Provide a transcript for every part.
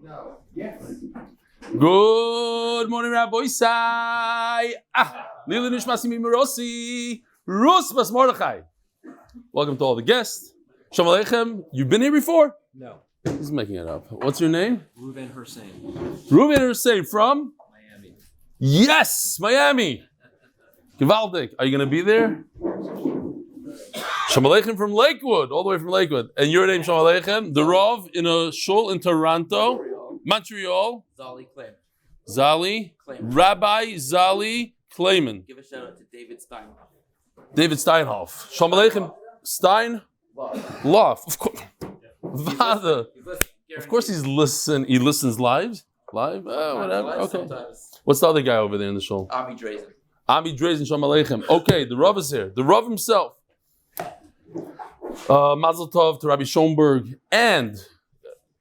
No. Yes. Good morning, Rabbi Isai. Lili Nishmasi Mirosi. Rus Bas Mordechai. Welcome to all the guests. Shalom Aleichem. You've been here before? No. He's making it up. What's your name? Reuven Hussein. Reuven Hussein from? Miami. Yes, Miami. Givaldik. Are you going to be there? Shalom Aleichem from Lakewood, all the way from Lakewood. And your name, Shalom Aleichem, the Rav in a shul in Toronto, Montreal. Zali Klayman. Zali, Klayman. Rabbi Zali Klayman. Give a shout out to David Steinhoff. David Steinhoff. Shalom Aleichem. Stein? Love. Of course. Vada. Of course he's listen. He listens live? Live? Whatever. Okay. Sometimes. What's the other guy over there in the shul? Ami Drazen. Ami Drazen, Shalom Aleichem. Okay, the Rav is here. The Rav himself. Mazel Tov to Rabbi Schoenberg, and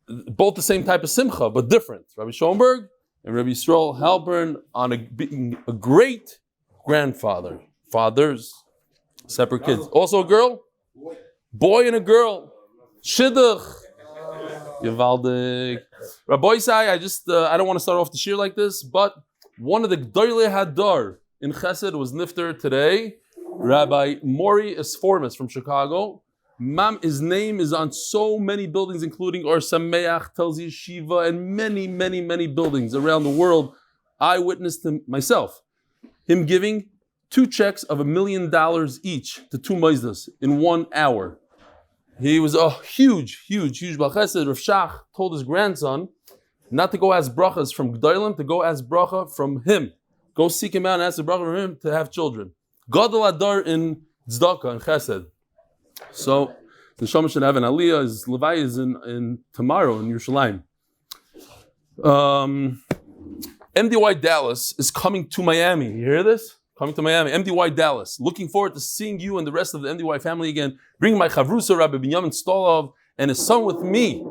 both the same type of simcha, but different. Rabbi Schoenberg and Rabbi Yisroel Helprin on being a great grandfather. Fathers, separate kids. Also a girl? Boy and a girl. Shidduch. Yevaldik. Rabbi Isai, I don't want to start off the shir like this, but one of the Gdoilei Hadar in Chesed was nifter today. Rabbi Mori Esformis from Chicago. His name is on so many buildings, including Or Sameach, Telz Yeshiva, and many, many, many buildings around the world. I witnessed him myself. Him giving 2 checks of $1 million each to 2 moizdas in 1 hour. He was a huge Baal Chesed. Rav Shach told his grandson not to go ask brachas from Gdolim, to go ask bracha from him. Go seek him out and ask the bracha from him to have children. Gadol Adar in Tzedakah and Chesed. So the Shama should have an Aliyah. His Levi is in tomorrow in Yerushalayim. MDY Dallas is coming to Miami. You hear this? Coming to Miami. MDY Dallas. Looking forward to seeing you and the rest of the MDY family again. Bring my Chavrusa, Rabbi Binyamin Stolov, and his son with me.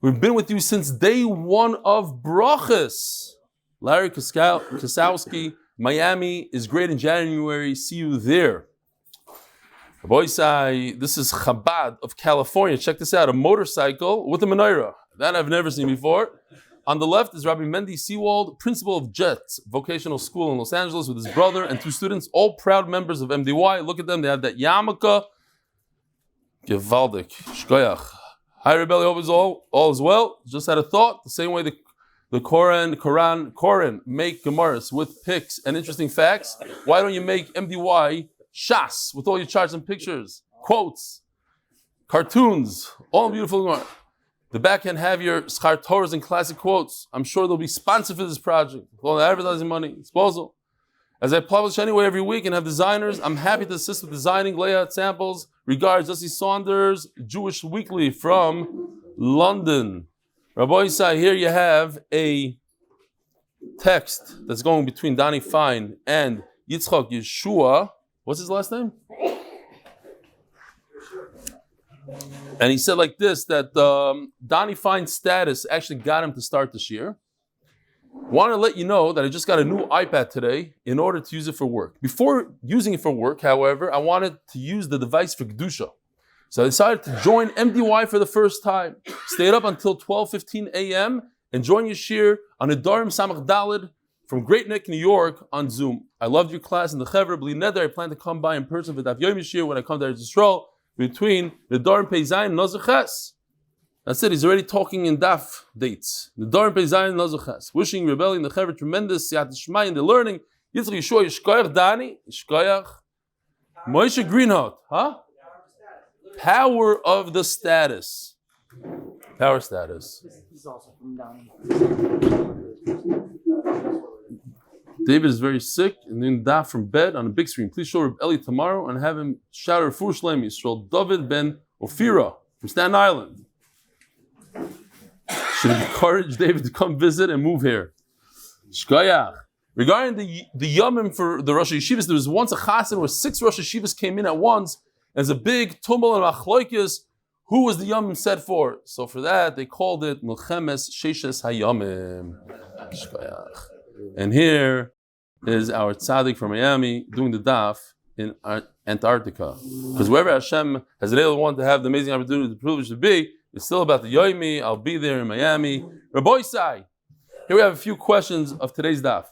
We've been with you since day 1 of Brachas. Larry Kasowski, Miami is great in January. See you there. Boy, this is Chabad of California. Check this out, a motorcycle with a menorah. That I've never seen before. On the left is Rabbi Mendy Seawald, principal of JETS Vocational School in Los Angeles with his brother and 2 students, all proud members of MDY. Look at them, they have that yarmulke. Gevaldik, shkoyach. Hi Rebelli, hope is all is well. Just had a thought, the same way the Koran make Gemaras with pics and interesting facts. Why don't you make MDY Shas with all your charts and pictures, quotes, cartoons, all beautiful Gemara. The back can have your schar Torahs and classic quotes. I'm sure they'll be sponsored for this project. With all the advertising money, disposal. As I publish anyway every week and have designers, I'm happy to assist with designing layout samples. Regards, Jesse Saunders, Jewish Weekly from London. Rabbi Isai, here you have a text that's going between Donnie Fine and Yitzchak Yeshua. What's his last name? And he said like this, that Donnie Fine's status actually got him to start this year. Want to let you know that I just got a new iPad today in order to use it for work. Before using it for work, however, I wanted to use the device for Kedusha. So I decided to join MDY for the first time. Stayed up until 12:15 a.m. and joined Yeshir on Nedarim Samach Daled from Great Neck, New York on Zoom. I loved your class in the Chevra. Bli Neder, I plan to come by in person for Daf Yomi Yeshir when I come to Yisroel between Nedarim Peizayin and Nozaches. That's it. He's already talking in Daf dates. Nedarim Peizayin and Nozaches. Wishing Rebelli and the Chevra tremendous Siyat Shmai in the learning. Yitzchak Yeshua Yishkoyach Dani Yishkoyach Moshe Greenhut. Huh? Power of the status. Power status. He's also from down. David is very sick and then daf from bed on a big screen. Please show Reb Eli tomorrow and have him shout Refuah Shlema Yisrael David ben Ophira from Staten Island. Should encourage David to come visit and move here. Shkoyach. Regarding the Yomim for the Rosh Yeshivas, there was once a chassan where 6 Rosh Yeshivas came in at once. There's a big tumble and machloikis. Who was the Yomim set for? So for that, they called it Milchemes Sheshes HaYomim. And here is our tzaddik from Miami doing the daf in Antarctica. Because wherever Hashem has really wanted to have the amazing opportunity, the privilege to be, it's still about the Yomi. I'll be there in Miami. Rabbi Sai. Here we have a few questions of today's daf.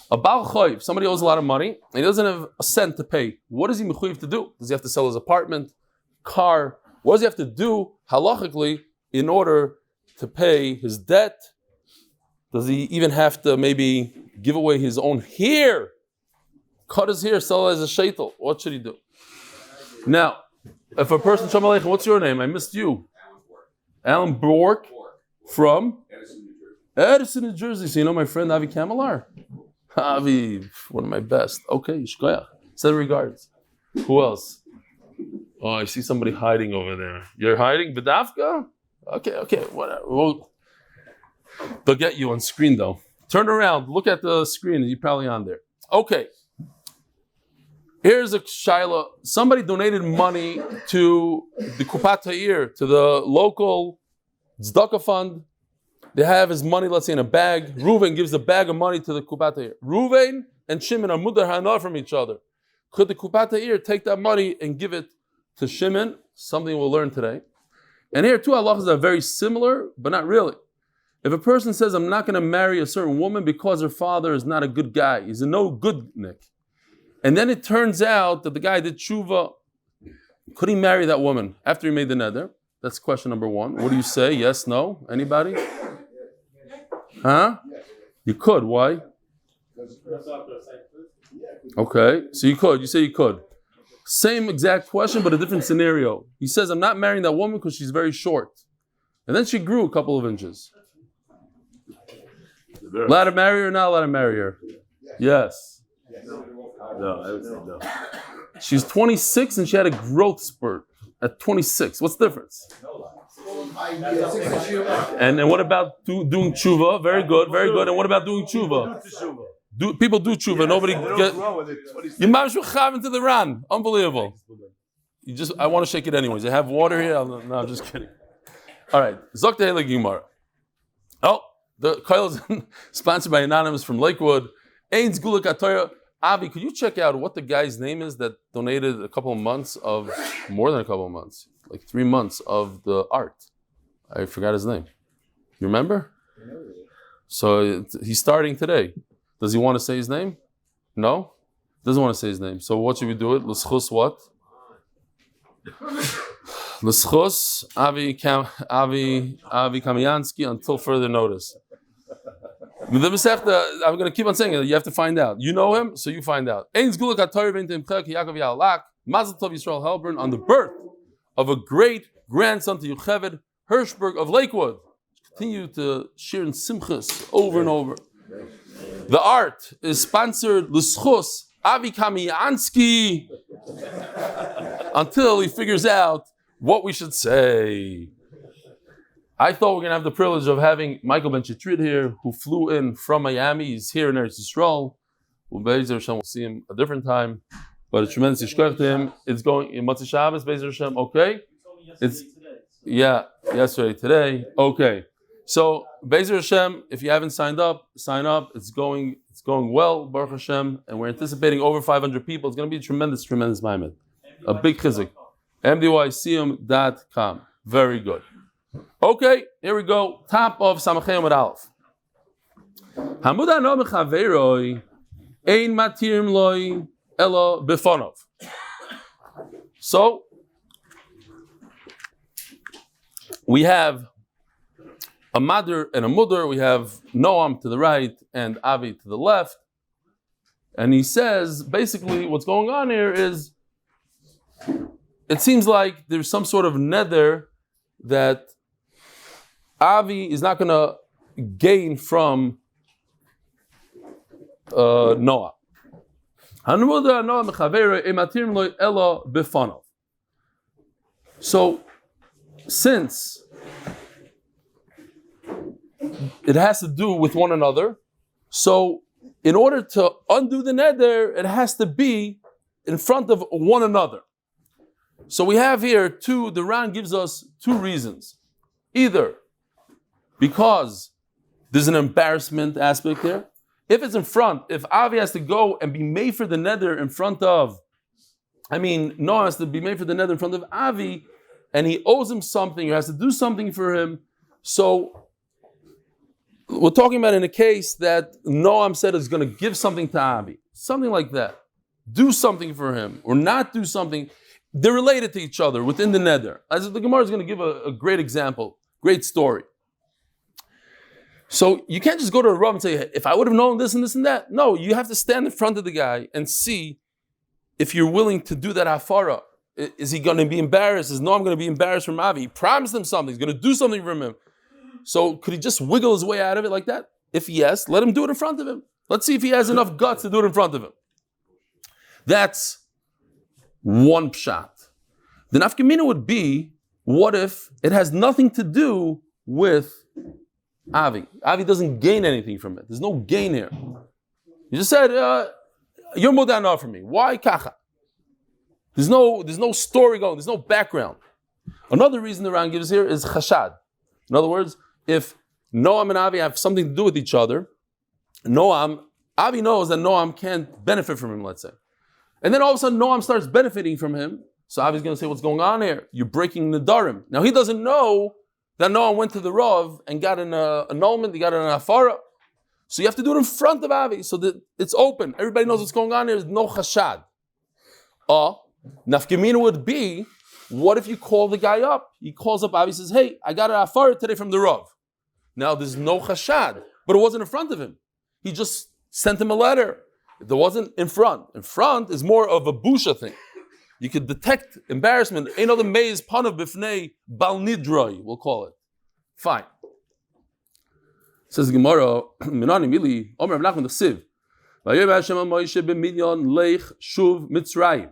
A Baal Choiv, somebody owes a lot of money, and he doesn't have a cent to pay. What is he mechuyev to do? Does he have to sell his apartment, car? What does he have to do halachically in order to pay his debt? Does he even have to maybe give away his own hair? Cut his hair, sell it as a shaitel. What should he do? Now, if a person, Shalom Aleichem, what's your name? I missed you. Alan Bork from Edison, New Jersey. So you know my friend Avi Kamalar? Avi, one of my best. Okay, Yishkoyach. Send regards. Who else? Oh, I see somebody hiding over there. You're hiding? Bedavka? Okay, whatever. They'll get you on screen though. Turn around, look at the screen, you're probably on there. Okay. Here's a shaila. Somebody donated money to the Kupat Ha'ir, to the local tzedakah fund. They have his money, let's say, in a bag. Reuven gives a bag of money to the Kupat Ha'ir. Reuven and Shimon are mudar hana from each other. Could the Kupat Ha'ir take that money and give it to Shimon? Something we'll learn today. And here, two halachas are very similar, but not really. If a person says, I'm not going to marry a certain woman because her father is not a good guy, he's a no good nick, and then it turns out that the guy did tshuva, could he marry that woman after he made the neder? That's question number one. What do you say? Yes, no? Anybody? Huh? You could. Why? Okay, so you could. You say you could. Same exact question, but a different scenario. He says, I'm not marrying that woman because she's very short. And then she grew a couple of inches. Allowed to marry her or not allowed to marry her? Yes. No, I would say no. She's 26 and she had a growth spurt at 26. What's the difference? And what about doing tshuva? Very good, very good. And what about doing tshuva? People do tshuva. Nobody get. You managed to chav into the ran. Unbelievable. I want to shake it anyways. I have water here. No, I'm just kidding. All right. Zok Tehele Gimar. Oh, the Kyle is sponsored by Anonymous from Lakewood. Ein Sgula Katoya. Avi, could you check out what the guy's name is that donated more than a couple of months, like 3 months of the art? I forgot his name. You remember? So he's starting today. Does he want to say his name? No? Doesn't want to say his name. So what should we do it? L'schus what? L'schus Avi Kamiansky until further notice. I'm going to keep on saying it. You have to find out. You know him, so you find out. Ein Sgula Tomechia K'iYakov Ya'alak Mazel Tov Yisroel Helprin on the birth of a great grandson to Yocheved, Hershberg of Lakewood. Continue to share in simchas over and over. The art is sponsored L'schus Avi Kamiansky until he figures out what we should say. I thought we were going to have the privilege of having Michael Ben Chitrit here, who flew in from Miami. He's here in Eretz Yisrael. We'll see him a different time. But a tremendous yishkoch to him. It's going in Motzei Shabbos, Be'ezer Hashem. Okay? Yesterday, today. Okay. So, Be'ezer Hashem, if you haven't signed up, sign up. It's going well, Baruch Hashem. And we're anticipating over 500 people. It's going to be a tremendous maimed. A big chizik. mdysiyum.com. Very good. Okay, here we go. Top of Samachay Amud Aleph. Hamud ano mechaveroi ein matirim loi elo befonov. So we have a mother and a mudar. We have Noam to the right and Avi to the left. And he says, basically, what's going on here is, it seems like there's some sort of neder that Avi is not going to gain from Noah. So, since it has to do with one another, so in order to undo the neder, it has to be in front of one another. So we have here the Ran gives us two reasons. Either because there's an embarrassment aspect there. If it's in front, if Avi has to go and be made for the neder in front of, Noah has to be made for the neder in front of Avi, and he owes him something, or has to do something for him, so we're talking about in a case that Noam said is going to give something to Avi. Something like that. Do something for him or not do something. They're related to each other within the Neder. As the Gemara is going to give a great example, great story. So you can't just go to a Rav and say, if I would have known this and this and that. No, you have to stand in front of the guy and see if you're willing to do that hafara. Is he going to be embarrassed? Is Noam going to be embarrassed from Avi? He promised him something. He's going to do something from him. So could he just wiggle his way out of it like that? If yes, let him do it in front of him. Let's see if he has enough guts to do it in front of him. That's one pshat. The nafkamina would be, what if it has nothing to do with Avi? Avi doesn't gain anything from it. There's no gain here. You just said, you're modana for me. Why kacha? There's no story going. There's no background. Another reason the Ran gives here is chashad. In other words, if Noam and Avi have something to do with each other, Avi knows that Noam can't benefit from him, let's say. And then all of a sudden Noam starts benefiting from him. So Avi's going to say, what's going on here? You're breaking Nedarim. Now he doesn't know that Noam went to the Rav and got an annulment, he got an afara. So you have to do it in front of Avi so that it's open. Everybody knows what's going on here. There's no chashad. Nafkamina would be, what if you call the guy up? He calls up Avi and says, hey, I got an afara today from the Rav. Now there's no chashad, but it wasn't in front of him. He just sent him a letter. There wasn't in front. In front is more of a busha thing. You could detect embarrassment. Ain't other maze panav bifnei bal nidroi, we'll call it. Fine. Says Gemara, Minani Mili, Omer Avnachman the Siv. Vayom Hashem al Moshe b'minyan leich shuv Mitzrayim.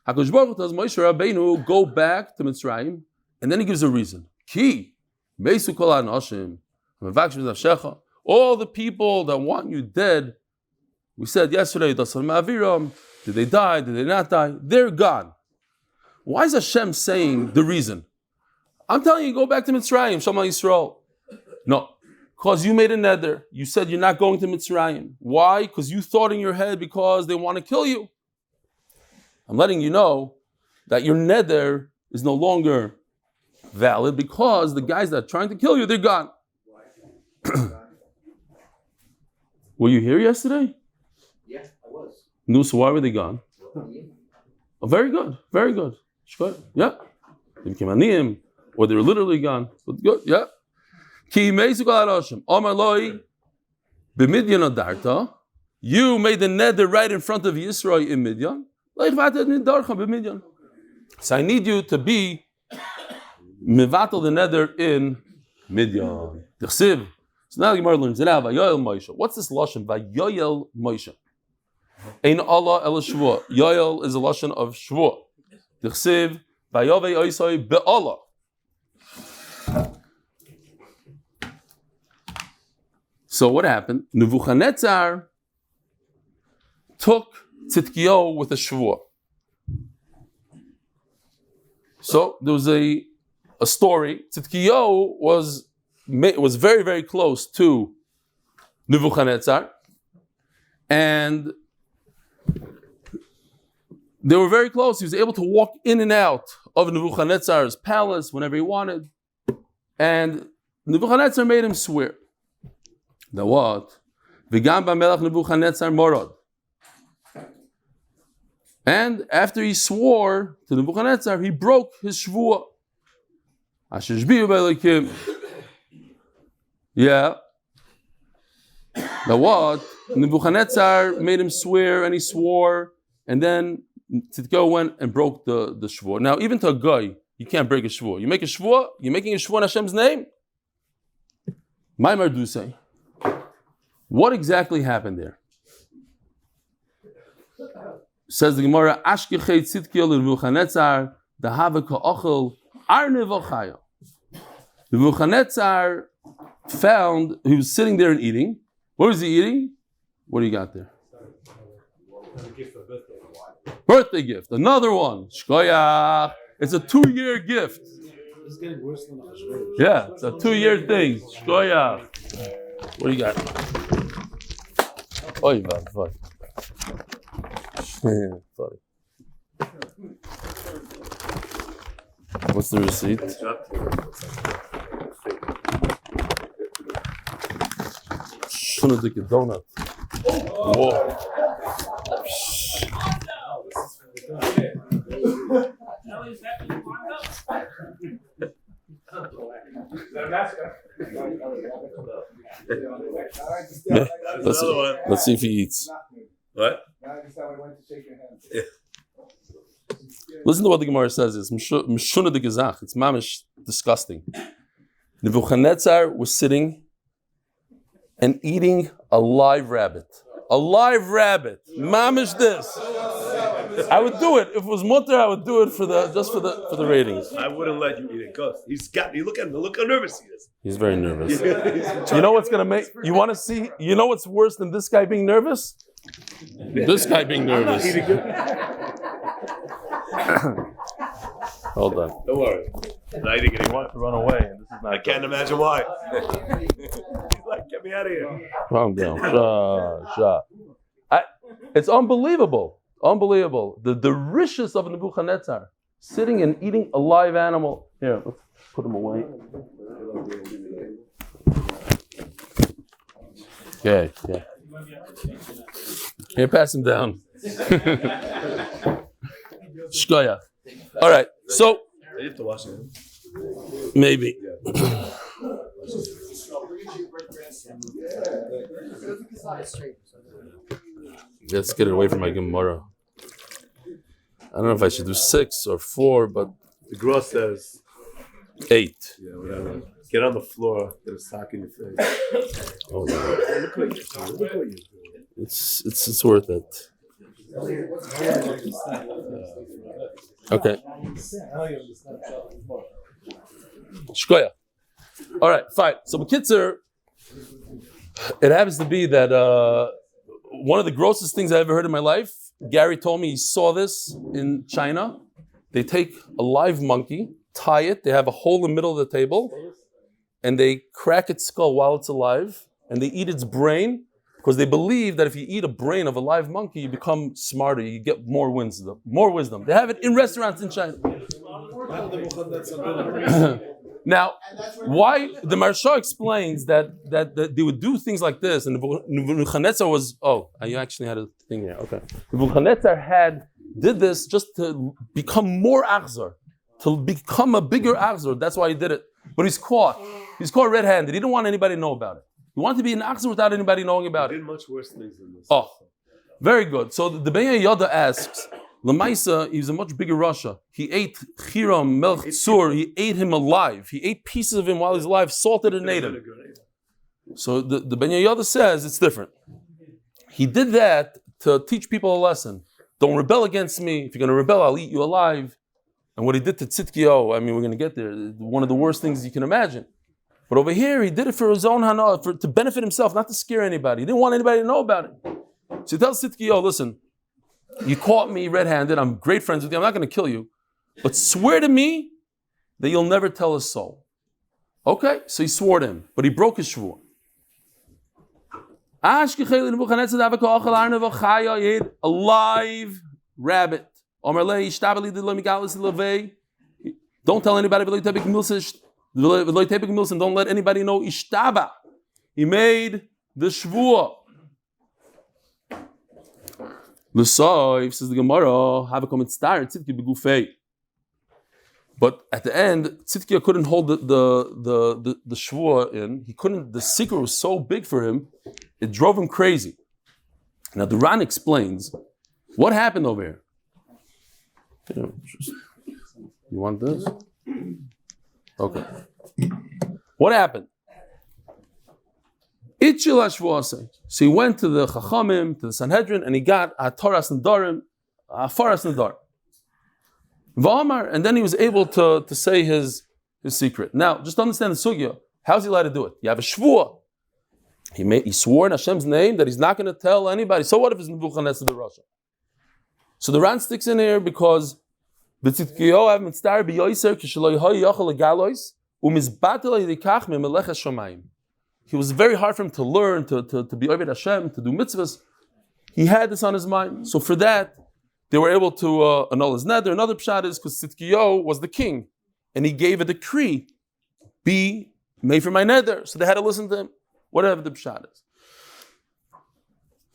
HaKadosh Baruch Hu tells Moshe Rabbeinu, go back to Mitzrayim, and then he gives a reason. Ki, meisu kol ha'anashim, mevakshim nafshecha. All the people that want you dead, we said yesterday, Dasal Ma'aviram, did they die? Did they not die? They're gone. Why is Hashem saying the reason? I'm telling you, go back to Mitzrayim, Shema Yisroel. No, because you made a neder. You said you're not going to Mitzrayim. Why? Because you thought in your head because they want to kill you. I'm letting you know that your neder is no longer valid because the guys that are trying to kill you, they're gone. Were you here yesterday? Yeah, I was. No, so why were they gone? Oh, very good, very good. Yeah. They became aniyim, or they were literally gone. But good, yeah. Ki meisuk al Hashem. Omar loi b'Midyan adarta. You made the neder right in front of Yisroel in Midyan. So I need you to be mevatel the neder in Midyan. T'chsiv. So now the Gemara learns it out. Vayoel Moshe. What's this lashon? Vayoel Moshe. Ein Allah el shvua. Yoel is a lashon of shvua. T'chsiv. Vayovei oisoi be'Allah. So what happened? Nebuchadnezzar took Tzidkiyahu with a shvua. So there was a story. Tzidkiyahu was very, very close to Nebuchadnezzar, and they were very close. He was able to walk in and out of Nebuchadnezzar's palace whenever he wanted, and Nebuchadnezzar made him swear. That what? V'gam b'melech Nebuchadnezzar morad. And after he swore to Nebuchadnezzar, he broke his shvuah. Asher shbiu b'Elokim. Yeah. Now what? Nebuchadnezzar made him swear, and he swore, and then Tzidkiyahu went and broke the shvuah. Now, even to a guy, you can't break a shvuah. You make a shvuah, you're making a shvuah in Hashem's name. Maimar do say. What exactly happened there? Says the Gemara, Ashkechei Tzidkiyahu Nebuchadnezzar, Dahava Ka'achel Arnev Ochaya. Nebuchadnezzar found, he was sitting there and eating. What was he eating? What do you got there? Birthday gift. Another one. Shkoyach. It's a 2-year gift. It's getting worse than Hershberg. Yeah, it's a 2-year thing. Shkoyach. What do you got? Oy, man, fuck. Sorry. What's the receipt? Mishunadika donut. Whoa. Let's see if he eats. What? Yeah. Listen to what the Gemara says. It's Mishuna de Gezach. It's mamish disgusting. Nebuchadnezzar was sitting and eating a live rabbit. A live rabbit. Mamish this. I would do it. If it was mutter, I would do it for the ratings. I wouldn't let you eat it. Go. He's got me. Look at him. Look how nervous he is. He's very nervous. You know what's gonna make you want to see? You know what's worse than this guy being nervous? This guy being nervous. Hold on. Don't worry. Not eating it. He wants to run away, and this is not. I can't imagine why. He's like, get me out of here. Calm down. It's unbelievable. Unbelievable. The riches of Nebuchadnezzar sitting and eating a live animal. Here, let's put him away. Okay, yeah. Here, pass him down. Shkoya. All right, so You have to wash it. maybe. Let's get it away from my Gemara. I don't know if I should do 6 or 4, but The girl says, 8. yeah, whatever. Get on the floor, get a sock in your face. Oh, Look what you're doing. Look what you're doing. it's worth it. Okay. Shkoya. All right, fine. So B'kitzer, it happens to be that one of the grossest things I ever heard in my life, Gary told me he saw this in China. They take a live monkey, tie it, they have a hole in the middle of the table, and they crack its skull while it's alive, and they eat its brain, because they believe that if you eat a brain of a live monkey, you become smarter, you get more wisdom. More wisdom. They have it in restaurants in China. Now, why the Maharsha explains that they would do things like this, and Nebuchadnezzar was, you actually had a thing here, okay. Nebuchadnezzar did this just to become more achzor, to become a bigger achzor. That's why he did it. But he's caught red-handed. He didn't want anybody to know about it. He wanted to be an achzor without anybody knowing about it. He did much worse things than this. Oh, very good. So the Ben Yoda asks, Lamaisa, he's a much bigger Russia. He ate Chiram Melch Tzur. He ate him alive. He ate pieces of him while he's alive, salted and ate him. So the Ben Yoda says it's different. He did that to teach people a lesson. Don't rebel against me. If you're going to rebel, I'll eat you alive. And what he did to Tzidkiyahu, I mean, we're going to get there. One of the worst things you can imagine. But over here, he did it for his own hana, to benefit himself, not to scare anybody. He didn't want anybody to know about it. So he tells Tzidkiyahu, listen, you caught me red-handed. I'm great friends with you. I'm not going to kill you. But swear to me that you'll never tell a soul. Okay, so he swore to him, but he broke his shvur. A live rabbit. Don't tell anybody. Don't let anybody know. Ishtaba. He made the shvur. L'soif, says the Gemara, have a comment star, Tzidkiyahu begufei. But at the end, Tzidkiyahu couldn't hold the shvur in. He couldn't. The secret was so big for him, it drove him crazy. Now the Ran explains what happened over here. You want this? Okay. What happened? So he went to the Chachamim, to the Sanhedrin, and he got a Toras Nedarim, a Faras Nedar. V'amar, and then he was able to say his secret. Now, just understand the sugya. How's he allowed to do it? You have a shvur. He swore in Hashem's name that he's not going to tell anybody. So what if it's Nebuchadnezzar the Russia? So the Ran sticks in here because B'tzidkiyahu have mitzvah b'yoser k'shelo yachol legalois u'mizbatel yidikach me'melech hashamayim. He was very hard for him to learn, to be Oved Hashem, to do mitzvahs. He had this on his mind. So for that, they were able to annul his neder. Another pshat is because Tzidkiyahu was the king. And he gave a decree, be made for my neder. So they had to listen to him, whatever the pshat is.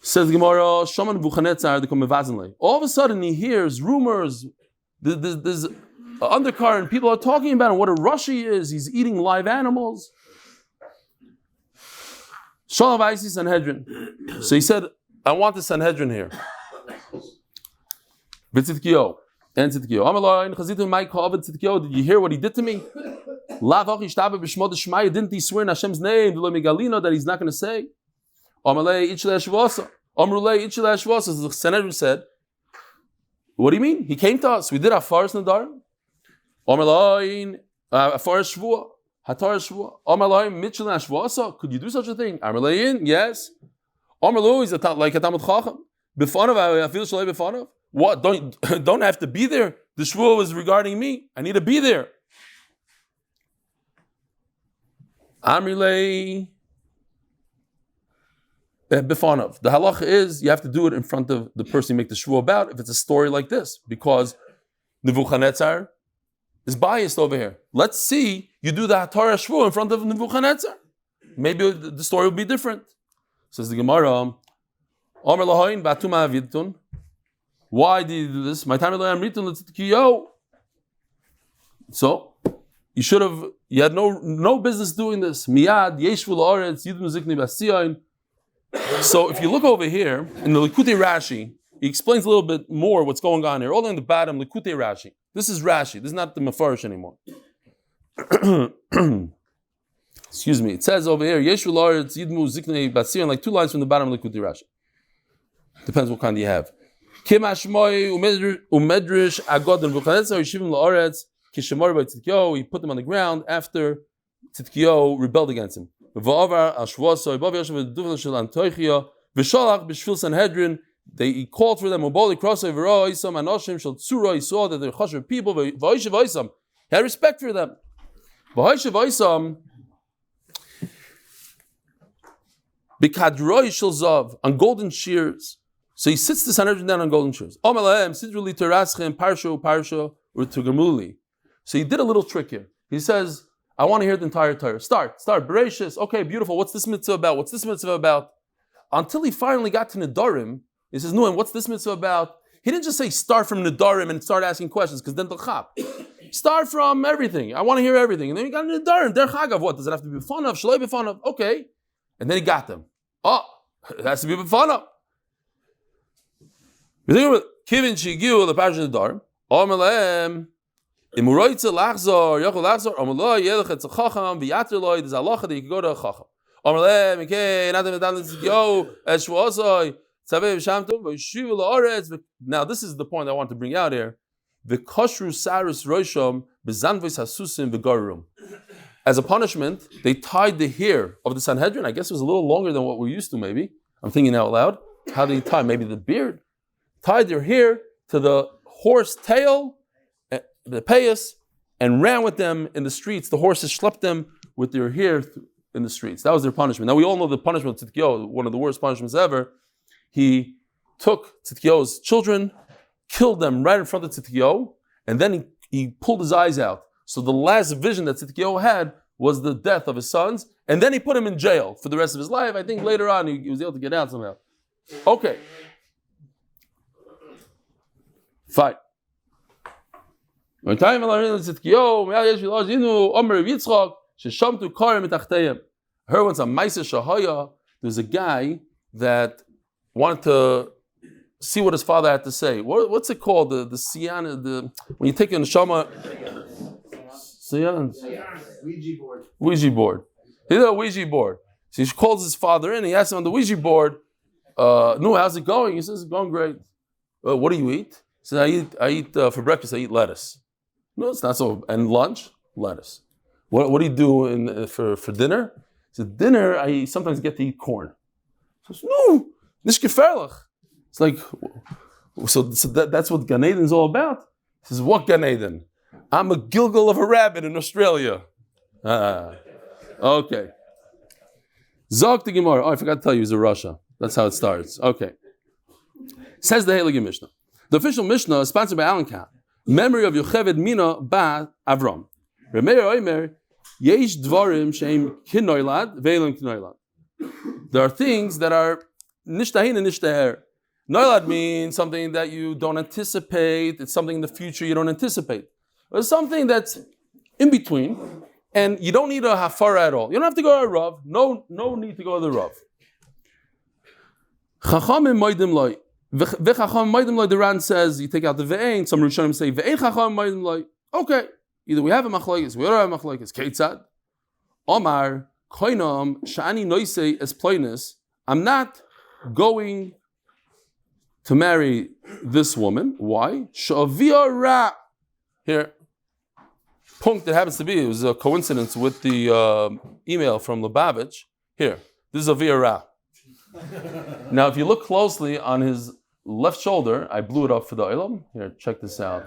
Says the Gemara, Shaman Vuchanetzar, they come mevazenle. All of a sudden he hears rumors, there's an undercurrent, people are talking about him, what a rush he is, he's eating live animals. Shalom Vaisi Sanhedrin. So he said, I want the Sanhedrin here. V'tzidkiyo. And Tzidkiyo. Amalai, Chazitu Maikov and Tzidkiyo, did you hear what he did to me? Didn't he swear in Hashem's name, that he's not going to say? Amalei Ichle Ashvasa. Amrulei Ichle Ashvasa. The Sanhedrin said, what do you mean? He came to us. We did our forest Nedarim. Amalai, forest Shvua. Hatar Shvua. Amalai Mitchell Ashvasa. Could you do such a thing? Amalei, yes. Amalui is like a Talmud Chacham. B'fanav, I feel shalei b'fanav. What? Don't have to be there. The shvua was regarding me. I need to be there. Amrilei b'fanav. The halacha is you have to do it in front of the person you make the shvua about. If it's a story like this, because Nebuchadnezzar is biased over here. Let's see you do the Hatara shvua in front of Nebuchadnezzar. Maybe the story will be different. Says the Gemara. Omer lahayin batuma avidtun. Why did you do this? My time so you had no business doing this. Miyad yeshvu la'aretz yidnu zikni basiyayin. So if you look over here in the Likutei Rashi, he explains a little bit more what's going on here. All in the bottom, Likutei Rashi. This is Rashi. This is not the Mefarish anymore. Excuse me. It says over here, yeshvu la'aretz yidnu zikni basiyayin, like 2 lines from the bottom of Likutei Rashi. Depends what kind you have. Kimashmoy umedrish agod and Nebuchadnezzar yishivim la'aretz kishamor by Tzidkiyo. He put them on the ground after Tzidkiyo rebelled against him. V'avar al shvuaso ibav Yocheved duvel shel Tomechia v'shalach b'shvil Sanhedrin. He called for them. Uboli krosay v'ro isam anoshim shel tzura. He saw that they're chashuv people. V'hoishav isam. He had respect for them. V'hoishav isam b'kadroi shel zav, on golden shears. So he sits the Sanhedrin down on golden shears. So he did a little trick here. He says, I want to hear the entire Torah. Start, Bereshis. Okay, beautiful. What's this mitzvah about? What's this mitzvah about? Until he finally got to Nedarim, he says, no, and what's this mitzvah about? He didn't just say start from Nedarim and start asking questions, because then the chap. Start from everything. I want to hear everything. And then he got Nedarim. Der Chagav, what? Does it have to be b'fanav? Shaloi b'fanav? Okay. And then he got them. Oh, it has to be b'fanav. Kivin shigiu the parsha Nedarim. Omelem imuroitze lachzor yochel lachzor omeloi yelech etz chacham v'yatreloi. There's halacha that you can go to a chacham. Omelem ikei nadem edan l'tzigyo es shvuosoi tzavei v'shamtum v'yishivu la'aretz. Now this is the point I want to bring out here. V'koshru saris roisham b'zanvos hasusim v'garum. As a punishment, they tied the hair of the Sanhedrin. I guess it was a little longer than what we're used to. Maybe I'm thinking out loud. How did he tie? Maybe the beard. Tied their hair to the horse tail, the payas, and ran with them in the streets. The horses schlepped them with their hair in the streets. That was their punishment. Now we all know the punishment of Tzidkiyo, one of the worst punishments ever. He took Tzidkiyo's children, killed them right in front of Tzidkiyo, and then he pulled his eyes out. So the last vision that Tzidkiyo had was the death of his sons, and then he put him in jail for the rest of his life. I think later on he was able to get out somehow. Okay. Fine. I heard once a Maisa Shahaya, there's a guy that wanted to see what his father had to say. What's it called? The Siyan, when you take a neshama. Ouija board. He did a Ouija board. So he calls his father in. He asks him on the Ouija board, "No, how's it going?" He says, "It's going great." What do you eat? He says, "I eat for breakfast. I eat lettuce." No, it's not so. And lunch, lettuce. What do you do for dinner? He said, dinner, I sometimes get to eat corn. He says, no, nicht gefährlich. It's like, so that's what Gan Eden is all about. He says, what Gan Eden? I'm a gilgal of a rabbit in Australia. Okay. Zog the Gemara. Oh, I forgot to tell you, he's a Russia. That's how it starts. Okay. Says the Heilige Mishnah. The official Mishnah is sponsored by Alan Kahn. Memory of Yocheved Mina ba Avram. Remeir Oimer, Yesh Dvarim Sheim Kinoilad, Ve'elim Kinoilad. There are things that are nishtahin and nishtaher. Noilad means something that you don't anticipate. It's something in the future you don't anticipate. It's something that's in between, and you don't need a hafara at all. You don't have to go to a Rav. No need to go to the Rav. Chachamim moedim loy. V'chacham moedim loy, the Ran says, you take out the ve'ein, some Rishonim say, ve'ein chacham moedim loy. Okay, either we have a machlokes, we don't have a machlokes. Keitzad. Omar, koinam, sha'ani noisei es ploinus. I'm not going to marry this woman. Why? Sha'avia ra. Here, punkt that happens to be, it was a coincidence with the email from Lubavitch. Here, this is a via ra. Now, if you look closely on his left shoulder, I blew it up for the Olam. Here, check this out.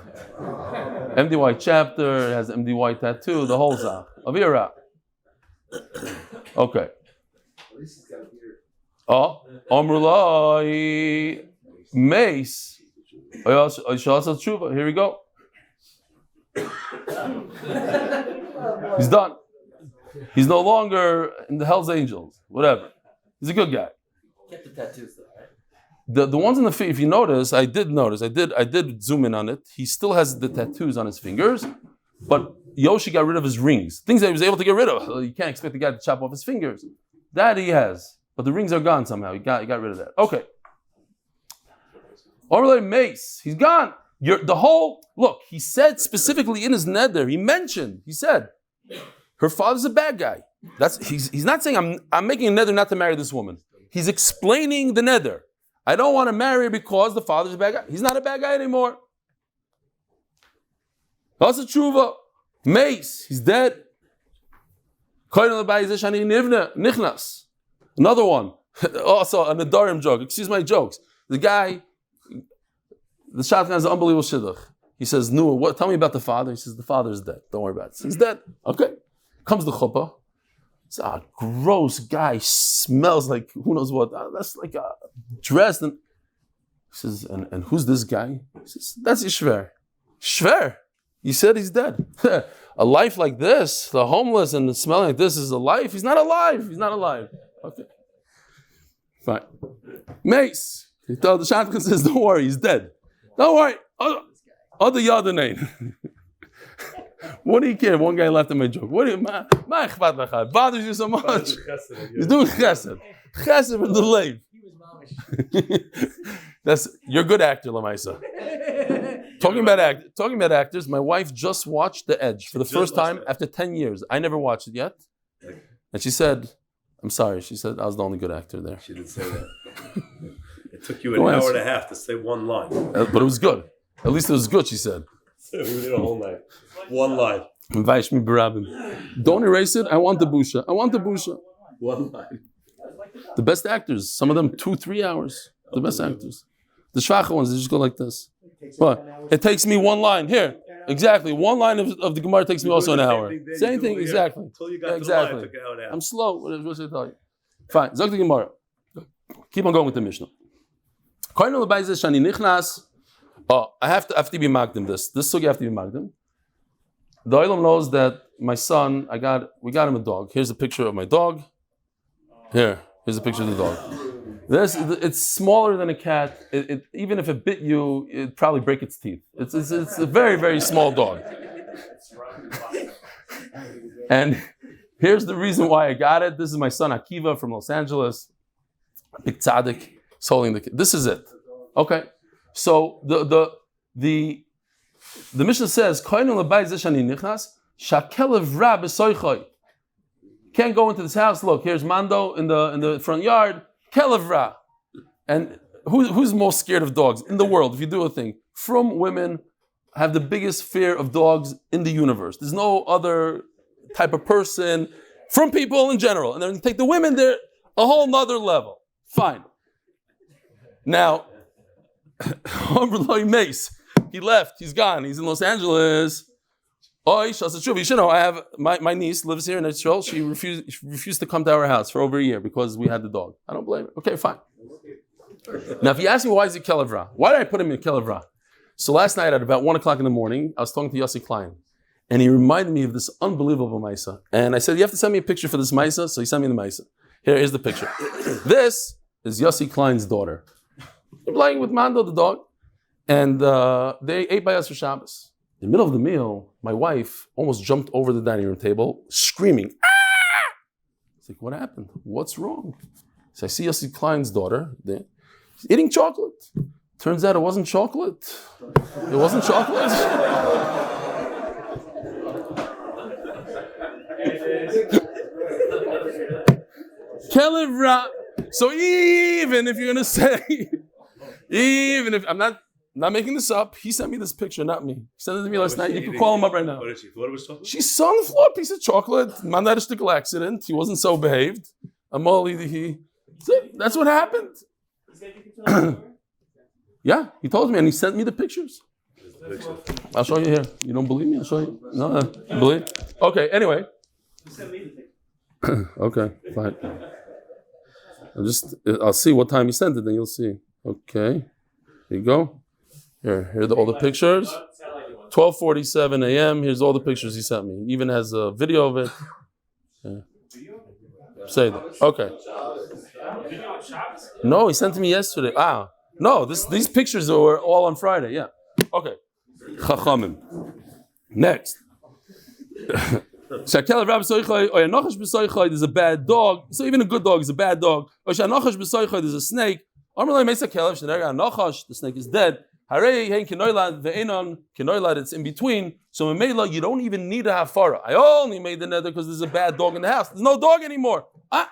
MDY chapter, it has MDY tattoo, the whole zah. Avira. Okay. Oh, Amrulai Mace. Here we go. He's done. He's no longer in the Hell's Angels. Whatever. He's a good guy. Kept the tattoos though, right? The ones on the feet, if you notice, I did zoom in on it. He still has the tattoos on his fingers, but Yoshi got rid of his rings. Things that he was able to get rid of. You can't expect the guy to chop off his fingers. That he has. But the rings are gone somehow. He got rid of that. Okay. Orle Mace, he's gone. Look, he said specifically in his neder, he said, her father's a bad guy. He's not saying I'm making a neder not to marry this woman. He's explaining the neder. I don't want to marry her because the father's a bad guy. He's not a bad guy anymore. That's a tshuva. Mace, he's dead. Another one. Also a Nedarim joke. Excuse my jokes. The guy, the shotgun is an unbelievable shidduch. He says, "No, tell me about the father." He says, "The father is dead. Don't worry about it." He's dead. Okay. Comes the chuppah. It's a gross guy. Smells like who knows what. That's like a dressed. And he says, "And who's this guy?" He says, "That's Yisroel." Shver. You said he's dead. A life like this, the homeless and the smelling like this is a life. He's not alive. He's not alive. Okay. Fine. Mace. The shotgun says, "Don't worry, he's dead. Don't worry. Other yada name." What do you care? One guy left in my joke. What do you? It bothers you so much. He's doing chesed. Chesed with the lave. You're a good actor, Lamaisa. Talking about actors, my wife just watched The Edge for the first time after 10 years. I never watched it yet. And she said, I'm sorry, she said I was the only good actor there. She didn't say that. It took you an hour and a half to say one line. But it was good. At least it was good, she said. We did a whole night. One line. Don't erase it. I want the busha. One line. The best actors, some of them 2-3 hours. The best actors. The shvacha ones, they just go like this. But it takes me one line. Here, exactly. One line of the Gemara takes me also an hour. Same thing, exactly. Until you got exactly. To the line, it took an hour and a half. I'm slow. What should I tell you? Fine. Zog the Gemara. Keep on going with the Mishnah. I have to be magdim this. This sugi I have to be magdim. The Olam knows that my son, we got him a dog. Here's a picture of my dog. Here's a picture of the dog. It's smaller than a cat. Even if it bit you, it'd probably break its teeth. It's a very, very small dog. And here's the reason why I got it. This is my son Akiva from Los Angeles. Big tzaddik. He's holding the kid. This is it. Okay. So the Mishnah says, can't go into this house. Look, here's Mando in the front yard. Kelevra. And who's most scared of dogs in the world? If you do a thing, from women have the biggest fear of dogs in the universe. There's no other type of person. From people in general, and then you take the women, they're a whole nother level. Fine. Now, Mace, he left. He's gone. He's in Los Angeles. You should know, I have my niece lives here in Israel. She refused to come to our house for over a year because we had the dog. I don't blame her. Okay, fine. Now, if you ask me why is he Kelevra, why did I put him in Kelevra? So last night at about 1 o'clock in the morning, I was talking to Yossi Klein, and he reminded me of this unbelievable Maisa. And I said, you have to send me a picture for this Maisa. So he sent me the Maisa. Here's the picture. This is Yossi Klein's daughter. They're playing with Mando, the dog. And they ate by us for Shabbos. In the middle of the meal, my wife almost jumped over the dining room table, screaming, "Ah!" It's like, what happened? What's wrong? So I see Yossi Klein's daughter there. She's eating chocolate. Turns out it wasn't chocolate. It wasn't chocolate. Kelev Ra. So even if you're gonna say, even if I'm not making this up, he sent me this picture, not me. He sent it to me last night. You can call him up right now. What did she thought it was chocolate? She saw on the floor a piece of chocolate. Man had a stickle accident. He wasn't so behaved. That's what happened. Yeah, he told me and he sent me the pictures. I'll show you here. You don't believe me? I'll show you. No, you believe? Okay, anyway. Okay, fine. I'll see what time he sent it, then you'll see. Okay, here you go. Here are all the pictures. 12:47 a.m. Here's all the pictures he sent me. He even has a video of it. Yeah. Say that. Okay. No, he sent to me yesterday. No, these pictures were all on Friday. Yeah. Okay. Chachamim. Next. There's a bad dog. So even a good dog is a bad dog. There's a snake. The snake is dead. It's in between. So you don't even need to have farah. I only made the neder because there's a bad dog in the house. There's no dog anymore.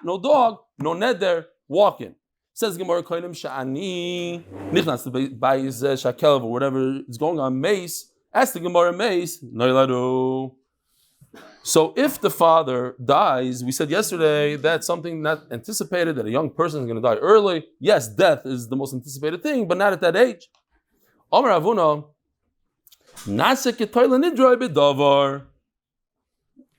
No dog, no neder, walking. Says Gemara Koinim Sha'ani Nichnas Beis Sha'kelev or whatever is going on Mace. Ask the Gemara Mace Noiladu. So if the father dies, we said yesterday that's something not anticipated, that a young person is going to die early. Yes, death is the most anticipated thing, but not at that age. Omer Avuna Nase Ketoila Nidroi Bedavar.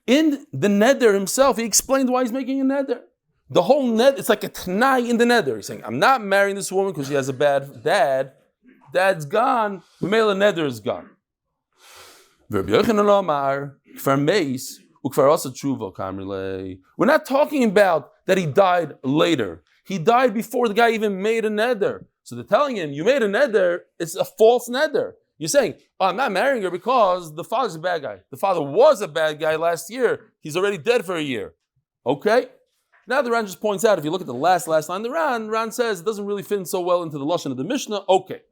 In the neder himself, he explained why he's making a neder. The whole neder, it's like a t'nai in the neder. He's saying, I'm not marrying this woman because she has a bad dad. Dad's gone. The male neder is gone. We're not talking about that he died later. He died before the guy even made a neder. So they're telling him, you made a neder, it's a false neder. You're saying, I'm not marrying her because the father's a bad guy. The father was a bad guy last year. He's already dead for a year. Okay? Now the Ran just points out, if you look at the last line of the Ran says it doesn't really fit in so well into the Lashon of the Mishnah. Okay.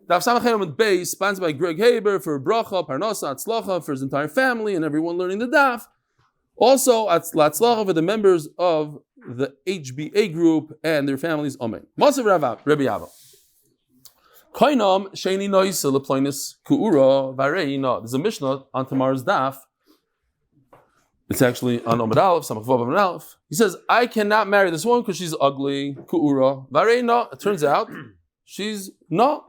Daf Amud Beis, sponsored by Greg Haber for Beracha, Parnassa, Hatzlacha, for his entire family and everyone learning the Daf. Also, Latzlacha for the members of the HBA Group and their families. Amen. Masav Rabbi Yava. Kainam Sheni Noisa Leploinus Kuura Vareina. There's a Mishnah on tomorrow's Daf. It's actually on Amud Aleph, Samach Vav Amud Aleph. He says, I cannot marry this woman because she's ugly. Kuura Vareina. It turns out she's not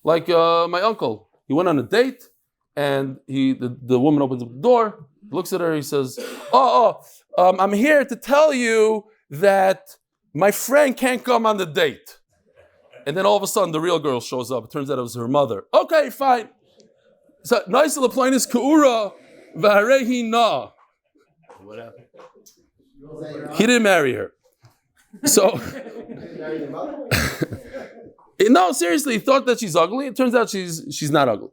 like my uncle. He went on a date and the woman opens up the door, looks at her, he says, I'm here to tell you that my friend can't come on the date. And then all of a sudden the real girl shows up. It turns out it was her mother. Okay, fine. So nice little plain is Kuura Varehi Na. What happened? He didn't marry her. So no, seriously, he thought that she's ugly. It turns out she's not ugly.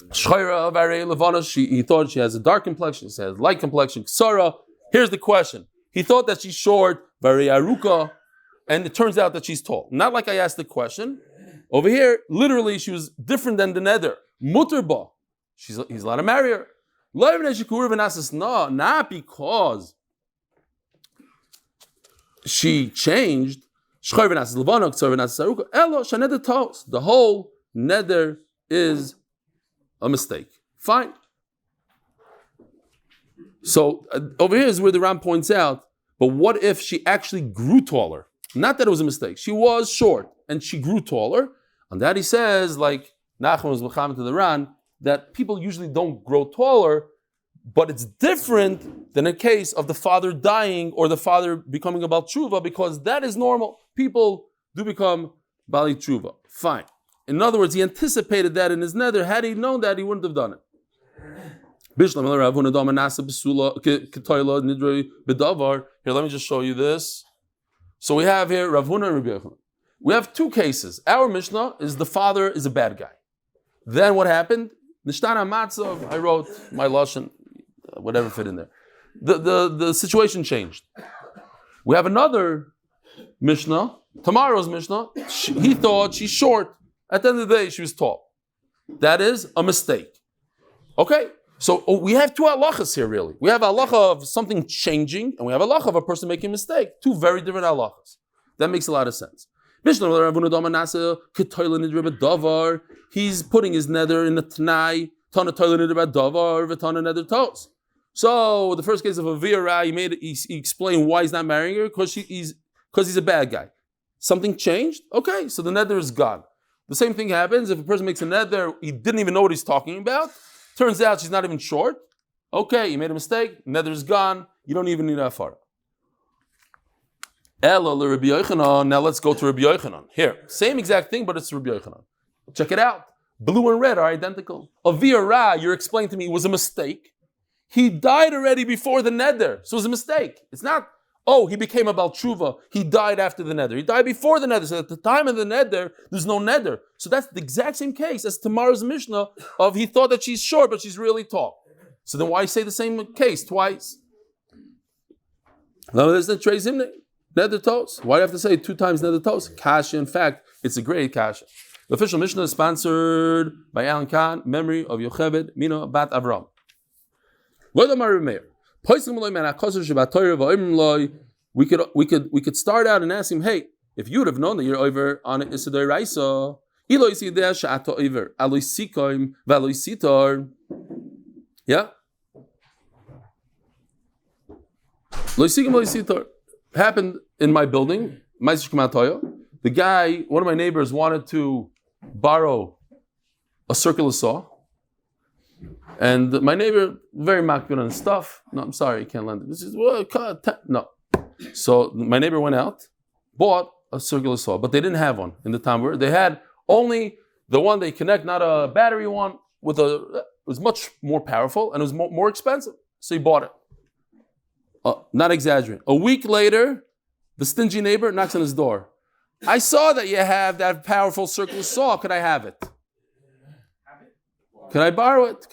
Shchayra Varei Levana, he thought she has a dark complexion, she has light complexion. Ksara. Here's the question. He thought that she's short, Varei Aruka, and it turns out that she's tall. Not like I asked the question. Over here, literally, she was different than the neder. Muterba. He's allowed to marry her. Not because she changed. The whole neder is a mistake. Fine. So over here is where the Ram points out, but what if she actually grew taller? Not that it was a mistake. She was short and she grew taller. On that he says, like Nachman was mechamed to the Ran, that people usually don't grow taller, but it's different than a case of the father dying or the father becoming a Bal Tshuva, because that is normal. People do become Bali Tshuva. Fine. In other words, he anticipated that in his nether. Had he known that, he wouldn't have done it. Here, let me just show you this. So we have here Rav Huna and Rabbi Yochanan. We have two cases. Our Mishnah is the father is a bad guy. Then what happened? Nishtana Matzov, I wrote my Lashon, whatever fit in there. The situation changed. We have another Mishnah, tomorrow's Mishnah. He thought she's short. At the end of the day, she was tall. That is a mistake. Okay, so we have two halachas here, really. We have a halacha of something changing, and we have a halacha of a person making a mistake. Two very different halachas. That makes a lot of sense. He's putting his nether in the Tanai, Tana Toilet Nidra Davar, Vitana Nether Toes. So the first case of a Vira, he explained why he's not marrying her, because he's a bad guy. Something changed? Okay, so the nether is gone. The same thing happens if a person makes a nether, he didn't even know what he's talking about. Turns out she's not even short. Okay, you made a mistake, nether is gone, you don't even need a afara. Now let's go to Rabbi Yochanan. Here, same exact thing, but it's Rabbi Yochanan. Check it out. Blue and red are identical. A Vira, you're explaining to me, was a mistake. He died already before the nether, so it was a mistake. It's not, he became a Baal Tshuva. He died after the nether. He died before the nether. So at the time of the nether, there's no nether. So that's the exact same case as tomorrow's Mishnah of he thought that she's short, but she's really tall. So then why say the same case twice? No, there's the Trey's hymn. Nether toes. Why do you have to say 2 times nether toes? Kasha, in fact, it's a great kasha. The official Mishnah is sponsored by Alan Khan, memory of Yocheved, Mina Bat Avram. We could start out and ask him, hey, if you would have known that you're over on Isidoi Raisa, yeah? Happened in my building, the guy, one of my neighbors wanted to borrow a circular saw. And my neighbor, very makbid on stuff. No, I'm sorry, you can't lend it. This is, no. So my neighbor went out, bought a circular saw, but they didn't have one in the town where they had only the one they connect, not a battery one, it was much more powerful and it was more expensive. So he bought it. Not exaggerating. A week later, the stingy neighbor knocks on his door. I saw that you have that powerful circular saw. Could I have it? Can I borrow it?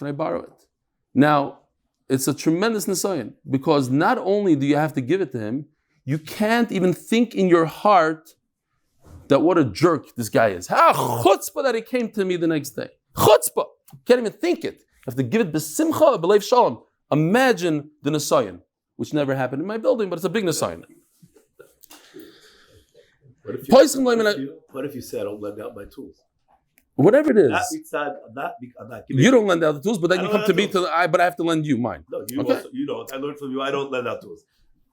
Now, it's a tremendous nisayon because not only do you have to give it to him, you can't even think in your heart that what a jerk this guy is. Chutzpah that he came to me the next day. Chutzpah. Can't even think it. You have to give it b'simcha, b'leiv shalom. Imagine the nisayon, which never happened in my building, but it's a big nisayon. What if you said, I don't lend out my tools? Whatever it is. I'm not you don't lend out the tools, but then you come to me but I have to lend you mine. No, you also, you don't. I learned from you, I don't lend out tools.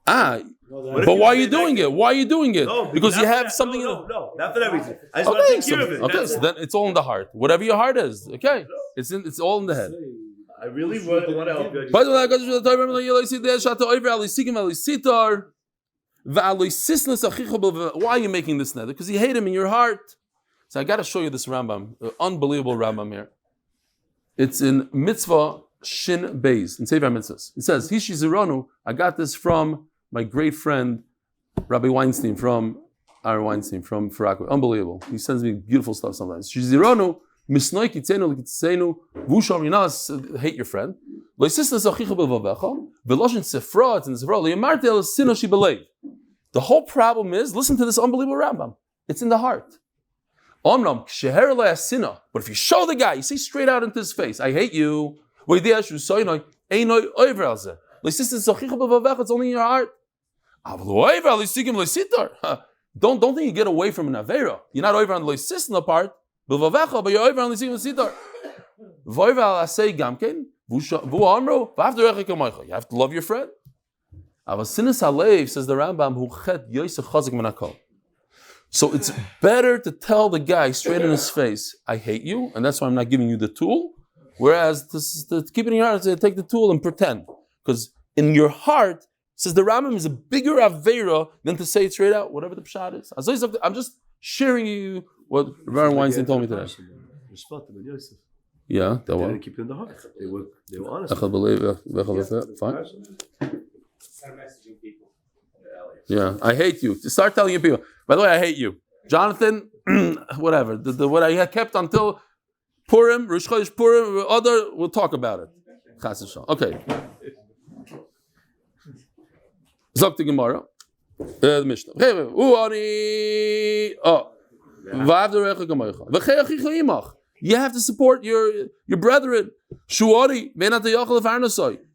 But why are you doing it? Why are you doing it? No, because you have something. No, not for that reason. I just want to take care of it. Okay, so then it's all in the heart. Whatever your heart is, okay, it's all in the head. I really want to help you. Why are you making this nether? Because you hate him in your heart. So I got to show you this Rambam, unbelievable Rambam here. It's in Mitzvah Shin Beis, in Sefer Mitzvahs. It says, Hishi Zironu, I got this from my great friend, Rabbi Weinstein, from Farakwe. Unbelievable. He sends me beautiful stuff sometimes. Shizironu, Misnoi Kitzenu, Kitzenu, Vusham, hate your friend. The whole problem is, listen to this unbelievable Rambam. It's in the heart. But if you show the guy, you say straight out into his face, I hate you. It's only in your heart. Don't think you get away from an avera. You're not over on the loisisna part, but you're over on the sitar. You have to love your friend. Says the Rambam, so it's better to tell the guy straight in his face, I hate you, and that's why I'm not giving you the tool. Whereas to keep it in your heart, to take the tool and pretend. Because in your heart, says the Rambam is a bigger avera than to say it straight out, whatever the pshat is. I'm just sharing you what Rabbi Weinstein told me today. Yeah, that one. They didn't keep it in the heart. They were honest. Fine. Start messaging people. Yeah, I hate you. Start telling your people. By the way, I hate you. Jonathan, whatever. What I had kept until Purim, Rosh Chodesh Purim, we'll talk about it. Chas v'shalom. Okay. Zok the Gemara. The Mishnah. You have to support your brethren.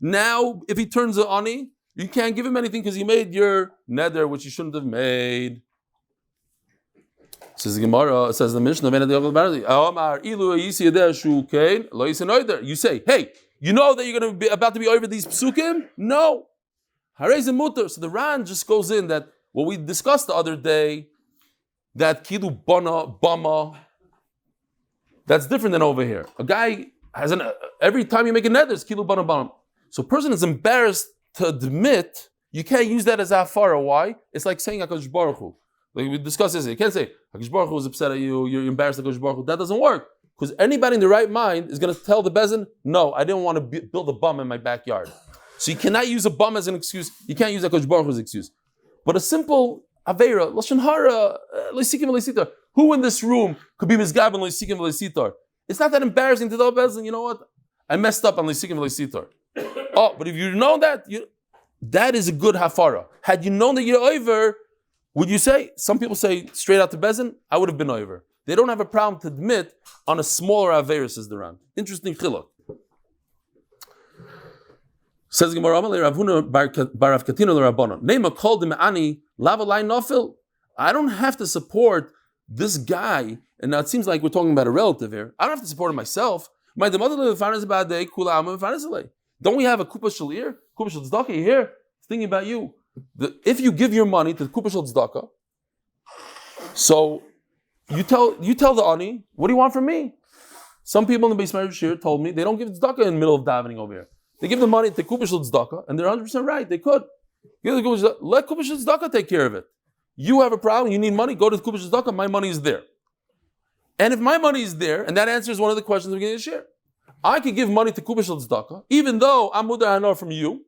Now, if he turns an ani, you can't give him anything because he made your neder, which you shouldn't have made. Says the Gemara, says the Mishnah. You say, hey, you know that you're going to be about to be over these psukim? No. So the Ran just goes in that what we discussed the other day, that kilu bama, that's different than over here. A guy has every time you make a neder, it's kilu bama. So a person is embarrassed to admit, you can't use that as afara. Why? It's like saying HaKadosh Baruch Hu. Like we discussed this, you can't say HaKadosh Baruch Hu is upset at you, you're embarrassed at HaKadosh Baruch Hu. That doesn't work. Because anybody in the right mind is going to tell the bezin, no, I didn't want to build a bum in my backyard. So you cannot use a bum as an excuse. You can't use HaKadosh Baruch Hu's excuse. But a simple aveira, lashon hara, leisikim v'leisitar. Who in this room could be misgab and leisikim v'leisitar? It's not that embarrassing to tell bezin, you know what? I messed up on leisikim v'leisitar. Oh, but if you know that, that is a good hafara. Had you known that you're over, would you say? Some people say straight out to bezin, I would have been over. They don't have a problem to admit on a smaller aveira, says the Ran. Interesting chiluk. Says Gemara, Rav Huna bar Rav Katino l'Rabbanon. Neima called him ani lava lai nofil. I don't have to support this guy, and now it seems like we're talking about a relative here. I don't have to support him myself. Don't we have a kupa shalir, kupa shel tzedakah here? Thinking about you. If you give your money to the kupa shel tzedakah, so you tell the ani, what do you want from me? Some people in the Beis Medrash told me they don't give tzedakah in the middle of davening over here. They give the money to Kupa Shel Tzedakah, and they're 100% right. They could. Let Kupa Shel Tzedakah take care of it. You have a problem, you need money, go to the Kupa Shel Tzedakah, my money is there. And if my money is there, and that answers one of the questions we're going to share, I could give money to Kupa Shel Tzedakah, even though I'm Mudar from you,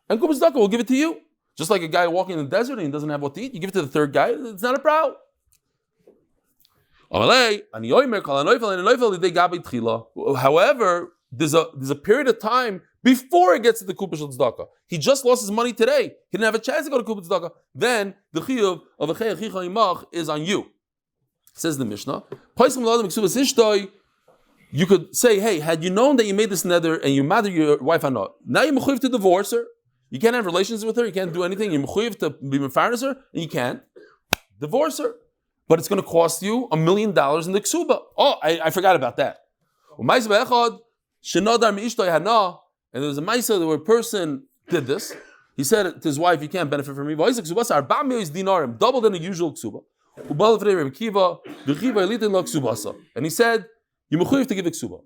and Kupa Shel Tzedakah will give it to you. Just like a guy walking in the desert and he doesn't have what to eat, you give it to the third guy, it's not a problem. However, there's a period of time before it gets to the Kupa Shel Tzedakah. He just lost his money today. He didn't have a chance to go to Kupa Tzedakah. Then the chiyuv of a chicha imach is on you. Says the Mishnah. You could say, hey, had you known that you made this neder and you mother your wife or not, now you're mechuyev to divorce her. You can't have relations with her. You can't do anything. You're mechuyev to be mefarnes her, and you can't divorce her. But it's going to cost you $1 million in the ksuba. Oh, I forgot about that. And there was a Maisa where a person did this. He said to his wife, you can't benefit from me. Double than the usual ksuba. And he said, you mechuyev to give a ksuba.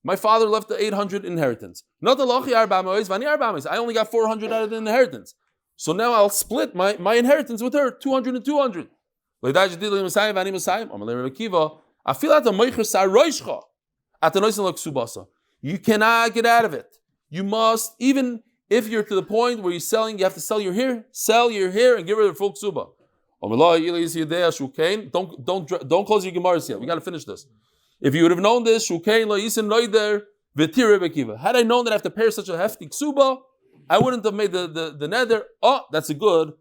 My father left the 800 inheritance. I only got 400 out of the inheritance. So now I'll split my inheritance with her, 200 and 200. You cannot get out of it. You must, even if you're to the point where you're selling, you have to sell your hair and give her the full ksuba. Don't close your gemaras yet. We got to finish this. If you would have known this, had I known that I have to pay such a hefty ksuba, I wouldn't have made the neder. Oh, that's a good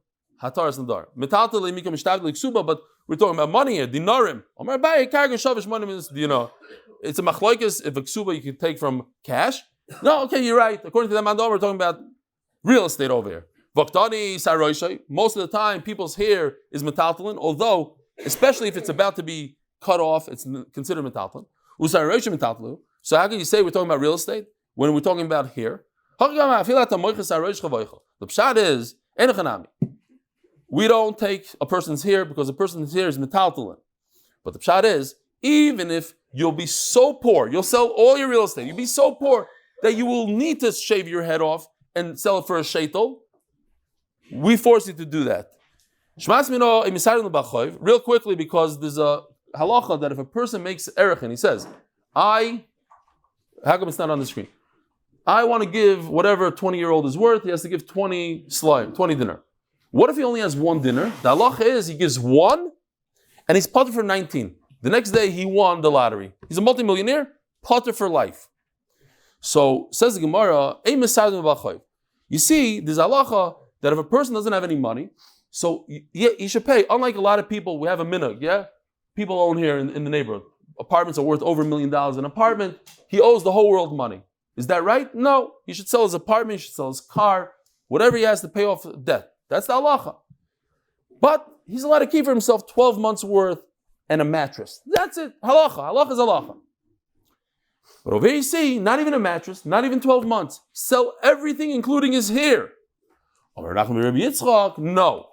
hataras nadar. But we're talking about money here, dinarim. Money means, it's a machlokes if a ksuba you can take from cash. No, okay, you're right. According to the mandal, we're talking about real estate over here. Most of the time, people's hair is metaltalin, although, especially if it's about to be cut off, it's considered metaltalin. So how can you say we're talking about real estate when we're talking about hair? The pshat is, we don't take a person's hair because a person's hair is metaltalin. But the pshat is, even if you'll be so poor, you'll sell all your real estate, you'll be so poor that you will need to shave your head off and sell it for a sheitel, we force you to do that. Real quickly, because there's a halacha that if a person makes erech and he says, how come it's not on the screen? I want to give whatever a 20-year-old is worth, he has to give 20 dinar. What if he only has one dinar? The halacha is he gives one and he's potter for 19. The next day he won the lottery. He's a multimillionaire, potter for life. So says the Gemara, you see, there's halacha that if a person doesn't have any money, so he should pay. Unlike a lot of people, we have a minhag, yeah? People own here in the neighborhood. Apartments are worth over $1 million an apartment. He owes the whole world money. Is that right? No. He should sell his apartment, he should sell his car, whatever he has to pay off debt. That's the halacha. But he's allowed to keep for himself 12 months worth and a mattress. That's it. Halacha. Halacha is halacha. But over here you see, not even a mattress, not even 12 months. Sell everything, including his hair. No.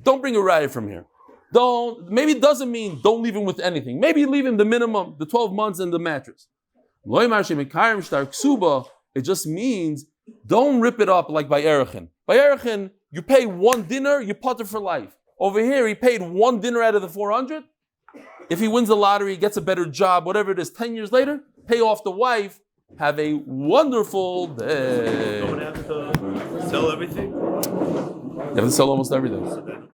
Don't bring a riot from here. Maybe it doesn't mean don't leave him with anything. Maybe leave him the minimum, the 12 months and the mattress. It just means don't rip it up like by Erechin. By Erechin, you pay one dinar, you potter for life. Over here, he paid one dinar out of the 400. If he wins the lottery, he gets a better job, whatever it is, 10 years later, pay off the wife, have a wonderful day. Don't have to sell everything? You have to sell almost everything.